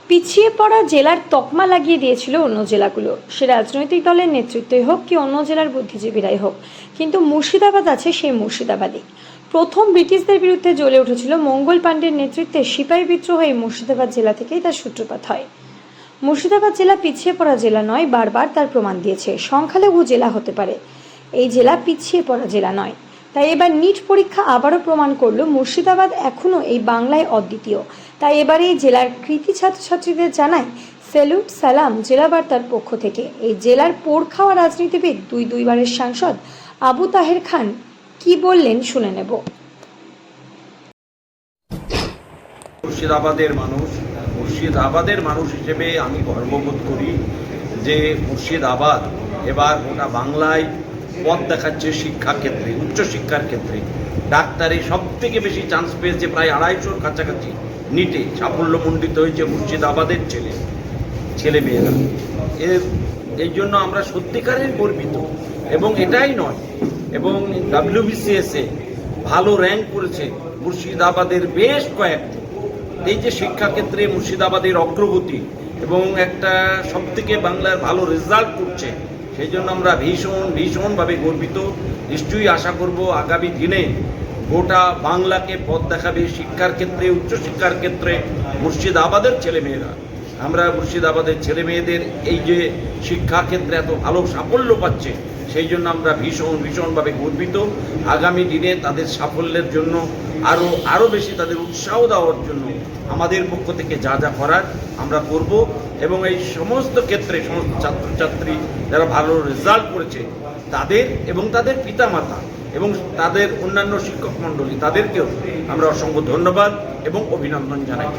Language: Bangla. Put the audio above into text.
পিছিয়ে পড়া জেলার তকমা লাগিয়ে দিয়েছিল অন্য জেলাগুলো, সে রাজনৈতিক দলের নেতৃত্বই হোক কি অন্য জেলার বুদ্ধিজীবীরাই হোক, কিন্তু মুর্শিদাবাদ আছে সেই মুর্শিদাবাদই। প্রথম ব্রিটিশদের বিরুদ্ধে জ্বলে উঠেছিল মঙ্গল পাণ্ডের নেতৃত্বে সিপাহী বিদ্রোহ এই মুর্শিদাবাদ জেলা থেকেই তার সূত্রপাত হয়। মুর্শিদাবাদ জেলা পিছিয়ে পড়া জেলা নয়, বারবার তার প্রমাণ দিয়েছে। সংখ্যালঘু জেলা হতে পারে, এই জেলা পিছিয়ে পড়া জেলা নয়। তাই এবার নিট পরীক্ষা আবারও প্রমাণ করলো মুর্শিদাবাদ এখনও এই বাংলায় অদ্বিতীয়। তাই এবারে এই জেলার কৃতি ছাত্রছাত্রীদের জানায় স্যালুট সালাম জেলা বার্তার পক্ষ থেকে। এই জেলার পোড় খাওয়া রাজনীতিবিদ দুইবারের সাংসদ আবু তাহের খান কি বললেন শুনে নেব। মুর্শিদাবাদের মানুষ হিসেবে আমি গর্ববোধ করি যে মুর্শিদাবাদ এবার গোটা বাংলায় পথ দেখাচ্ছে শিক্ষাক্ষেত্রে, উচ্চশিক্ষার ক্ষেত্রে। ডাক্তারি সব থেকে বেশি চান্স পেয়েছে, প্রায় 250-র কাছাকাছি নিটে সাফল্যমণ্ডিত হয়েছে মুর্শিদাবাদের ছেলেমেয়েরা। এই জন্য আমরা সত্যিকারের গর্বিত। এবং এটাই নয়, এবং WBCS-এ ভালো র্যাঙ্ক করেছে মুর্শিদাবাদের বেশ কয়েকটি। এই যে শিক্ষাক্ষেত্রে মুর্শিদাবাদের অগ্রগতি এবং একটা সবথেকে বাংলার ভালো রেজাল্ট করছে, সেই জন্য আমরা ভীষণভাবে গর্বিত। নিশ্চয়ই আশা করব আগামী দিনে গোটা বাংলাকে পথ দেখাবে শিক্ষার ক্ষেত্রে, উচ্চশিক্ষার ক্ষেত্রে মুর্শিদাবাদের ছেলেমেয়েরা। আমরা মুর্শিদাবাদের ছেলেমেয়েদের এই যে শিক্ষাক্ষেত্রে এত ভালো সাফল্য পাচ্ছে, সেই জন্য আমরা ভীষণভাবে গর্বিত। আগামী দিনে তাদের সাফল্যের জন্য আরও বেশি তাদের উৎসাহ দেওয়ার জন্য আমাদের পক্ষ থেকে যা করার আমরা করব। এবং এই সমস্ত ক্ষেত্রে সমস্ত ছাত্রছাত্রী যারা ভালো রেজাল্ট করেছে তাদের এবং তাদের পিতামাতা এবং তাদের অন্যান্য শিক্ষক মণ্ডলী, তাদেরকেও আমরা অসংখ্য ধন্যবাদ এবং অভিনন্দন জানাই।